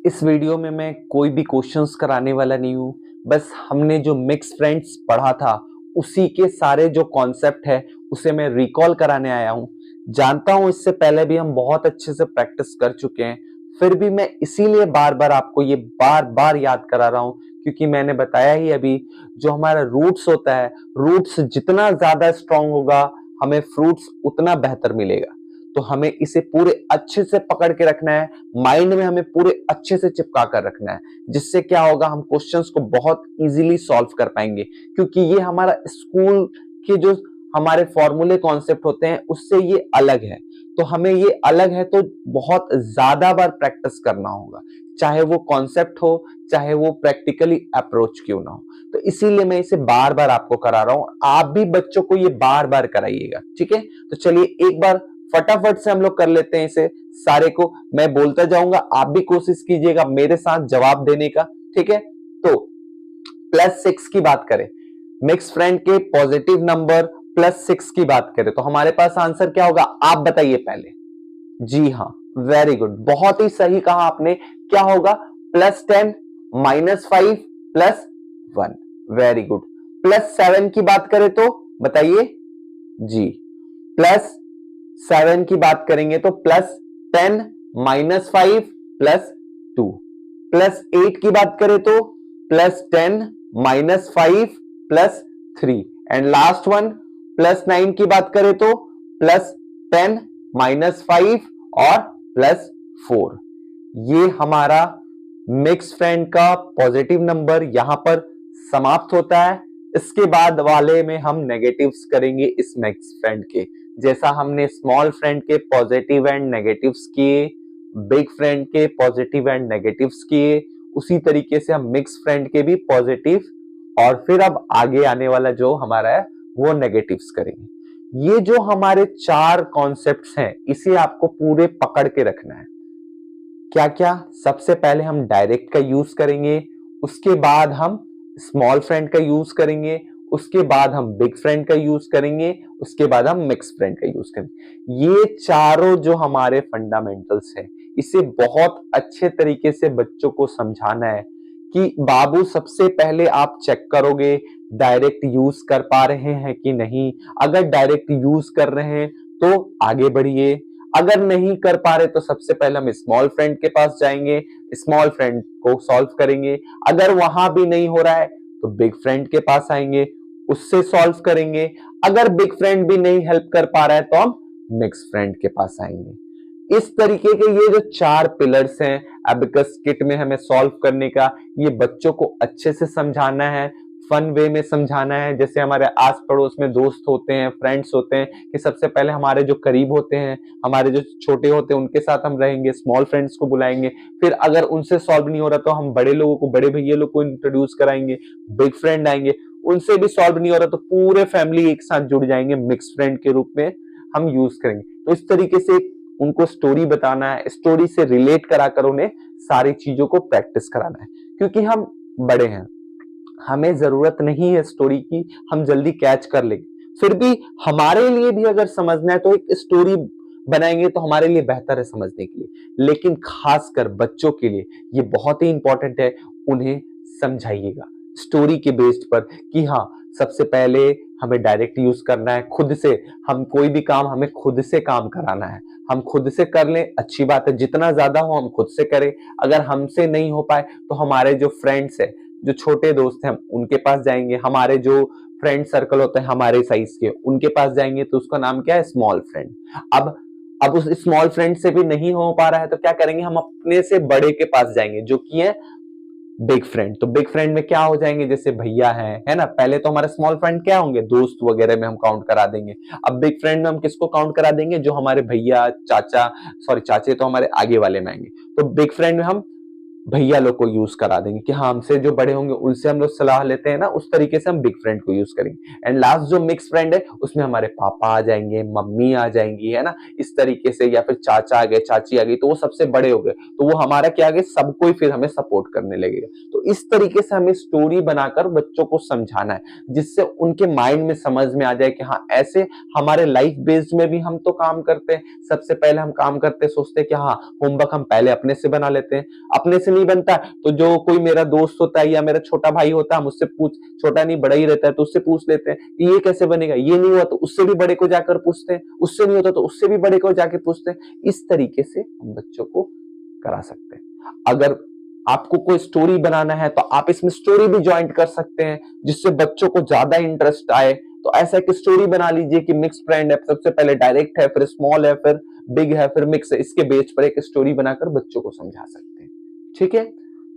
इस वीडियो में मैं कोई भी क्वेश्चंस कराने वाला नहीं हूँ। बस हमने जो मिक्स फ्रेंड्स पढ़ा था उसी के सारे जो कॉन्सेप्ट है उसे मैं रिकॉल कराने आया हूँ। जानता हूँ इससे पहले भी हम बहुत अच्छे से प्रैक्टिस कर चुके हैं, फिर भी मैं इसीलिए बार बार आपको ये बार बार याद करा रहा हूँ क्योंकि मैंने बताया ही अभी, जो हमारा रूट्स होता है, रूट्स जितना ज्यादा स्ट्रांग होगा हमें फ्रूट्स उतना बेहतर मिलेगा। तो हमें इसे पूरे अच्छे से पकड़ के रखना है, माइंड में हमें पूरे अच्छे से चिपका कर रखना है, जिससे क्या होगा, हम क्वेश्चंस को बहुत इजीली सॉल्व कर पाएंगे। क्योंकि ये हमारा स्कूल के जो हमारे फॉर्मूले कॉन्सेप्ट होते हैं उससे ये अलग है, तो हमें ये अलग है तो बहुत ज्यादा बार प्रैक्टिस करना होगा, चाहे वो कॉन्सेप्ट हो चाहे वो प्रैक्टिकली अप्रोच क्यों ना हो। तो इसीलिए मैं इसे बार बार आपको करा रहा हूं, आप भी बच्चों को ये बार बार कराइएगा, ठीक है। तो चलिए एक बार फटाफट से हम लोग कर लेते हैं इसे सारे को। मैं बोलता जाऊंगा, आप भी कोशिश कीजिएगा मेरे साथ जवाब देने का, ठीक है। तो +6 की बात करें, मिक्स फ्रेंड के पॉजिटिव नंबर +6 की बात करें तो हमारे पास आंसर क्या होगा, आप बताइए पहले। जी हाँ, वेरी गुड, बहुत ही सही कहा आपने। क्या होगा, +10 -5 +1, वेरी गुड। +7 की बात करें तो बताइए जी, +7 की बात करेंगे तो +10 -5 +2। +8 की बात करें तो +10 -5 +3। एंड लास्ट वन +9 की बात करें तो +10 -5 और +4। ये हमारा मिक्स फ्रेंड का पॉजिटिव नंबर यहां पर समाप्त होता है। इसके बाद वाले में हम नेगेटिव्स करेंगे इस मिक्स फ्रेंड के, जैसा हमने स्मॉल फ्रेंड के पॉजिटिव एंड नेगेटिव्स किए, बिग फ्रेंड के पॉजिटिव एंड नेगेटिव्स किए, उसी तरीके से हम मिक्स फ्रेंड के भी पॉजिटिव और फिर अब आगे आने वाला जो हमारा है वो नेगेटिव्स करेंगे। ये जो हमारे 4 कॉन्सेप्ट्स हैं इसे आपको पूरे पकड़ के रखना है। क्या क्या, सबसे पहले हम डायरेक्ट का यूज करेंगे, उसके बाद हम स्मॉल फ्रेंड का यूज करेंगे, उसके बाद हम बिग फ्रेंड का यूज करेंगे, उसके बाद हम मिक्स फ्रेंड का यूज करेंगे। ये चारों जो हमारे फंडामेंटल्स हैं इसे बहुत अच्छे तरीके से बच्चों को समझाना है कि बाबू सबसे पहले आप चेक करोगे डायरेक्ट यूज कर पा रहे हैं कि नहीं। अगर डायरेक्ट यूज कर रहे हैं तो आगे बढ़िए, अगर नहीं कर पा रहे तो सबसे पहले हम स्मॉल फ्रेंड के पास जाएंगे, स्मॉल फ्रेंड को सॉल्व करेंगे। अगर वहां भी नहीं हो रहा है तो बिग फ्रेंड के पास आएंगे, उससे सॉल्व करेंगे। अगर बिग फ्रेंड भी नहीं हेल्प कर पा रहा है तो हम मिक्स फ्रेंड के पास आएंगे। इस तरीके के ये जो 4 पिलर्स हैं अबेकस किट में हमें सॉल्व करने का, ये बच्चों को अच्छे से समझाना है, फन वे में समझाना है। जैसे हमारे आस पड़ोस में दोस्त होते हैं, फ्रेंड्स होते हैं, कि सबसे पहले हमारे जो करीब होते हैं, हमारे जो छोटे होते हैं उनके साथ हम रहेंगे, स्मॉल फ्रेंड्स को बुलाएंगे, फिर अगर उनसे सॉल्व नहीं हो रहा तो हम बड़े लोगों को, बड़े भैया लोग को इंट्रोड्यूस कराएंगे, बिग फ्रेंड आएंगे, उनसे भी सॉल्व नहीं हो रहा तो पूरे फैमिली एक साथ जुड़ जाएंगे, मिक्स फ्रेंड के रूप में हम यूज करेंगे। तो इस तरीके से उनको स्टोरी बताना है, स्टोरी से रिलेट कराकर उन्हें सारी चीजों को प्रैक्टिस कराना है। क्योंकि हम बड़े हैं, हमें जरूरत नहीं है स्टोरी की, हम जल्दी कैच कर लेंगे, फिर भी हमारे लिए भी अगर समझना है तो एक स्टोरी बनाएंगे तो हमारे लिए बेहतर है समझने के लिए। लेकिन खासकर बच्चों के लिए ये बहुत ही इंपॉर्टेंट है, उन्हें समझाइएगा स्टोरी के बेस्ड पर कि हाँ, सबसे पहले हमें डायरेक्ट यूज करना है, खुद से हम कोई भी काम हमें खुद से काम कराना है, हम खुद से कर लें अच्छी बात है, जितना ज्यादा हो हम खुद से करें। अगर हमसे नहीं हो पाए तो हमारे जो फ्रेंड्स है, जो छोटे दोस्त हैं उनके पास जाएंगे, हमारे जो फ्रेंड सर्कल होते हैं हमारे साइज के उनके पास जाएंगे, तो उसका नाम क्या है, स्मॉल फ्रेंड। अब उस स्मॉल फ्रेंड से भी नहीं हो पा रहा है तो क्या करेंगे, हम अपने से बड़े के पास जाएंगे जो कि है बिग फ्रेंड। तो बिग फ्रेंड में क्या हो जाएंगे, जैसे भैया है ना। पहले तो हमारे स्मॉल फ्रेंड क्या होंगे, दोस्त वगैरह में हम काउंट करा देंगे। अब बिग फ्रेंड में हम किसको काउंट करा देंगे, जो हमारे भैया, चाचा, सॉरी चाचे तो हमारे आगे वाले में आएंगे। तो बिग फ्रेंड में हम भैया लोग को यूज करा देंगे कि हाँ, हमसे जो बड़े होंगे उनसे हम लोग सलाह लेते हैं ना, उस तरीके से हम बिग फ्रेंड को यूज करेंगे। एंड लास्ट जो मिक्स फ्रेंड है उसमें हमारे पापा आ जाएंगे, मम्मी आ जाएंगी, है ना, इस तरीके से, या फिर चाचा आ गए, चाची आ गई, तो वो सबसे बड़े हो गए, तो वो हमारा क्या आ गए, सबको ही फिर हमें सपोर्ट करने लगेगा। तो इस तरीके से हमें स्टोरी बनाकर बच्चों को समझाना है, जिससे उनके माइंड में समझ में आ जाए कि हाँ, ऐसे हमारे लाइफ बेस्ड में भी हम तो काम करते हैं। सबसे पहले हम काम करते सोचते हैं कि हाँ, होमवर्क हम पहले अपने से बना लेते हैं, अपने से नहीं बनता तो जो कोई मेरा दोस्त होता है या मेरा छोटा भाई होता है, हम उससे पूछ, छोटा नहीं बड़ा ही रहता है तो उससे पूछ लेते हैं कि ये कैसे बनेगा, ये नहीं हुआ तो उससे भी बड़े को जाकर पूछते हैं, उससे नहीं होता तो उससे भी बड़े को जाके पूछते हैं। इस तरीके से हम बच्चों को करा सकते हैं। अगर आपको कोई स्टोरी बनाना है तो आप इसमें स्टोरी भी ज्वाइंट कर सकते हैं जिससे बच्चों को ज्यादा इंटरेस्ट आए। तो ऐसा एक स्टोरी बना लीजिए कि मिक्स फ्रेंड है, सबसे पहले डायरेक्ट है, फिर स्मॉल है, फिर बिग है, फिर मिक्स है। इसके बेस पर एक स्टोरी बनाकर बच्चों को समझा सकते हैं। ठीक है,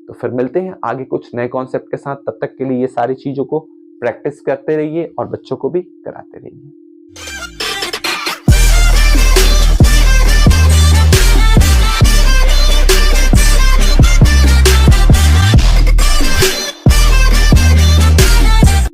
तो फिर मिलते हैं आगे कुछ नए कॉन्सेप्ट के साथ। तब तक के लिए ये सारी चीजों को प्रैक्टिस करते रहिए और बच्चों को भी कराते रहिए।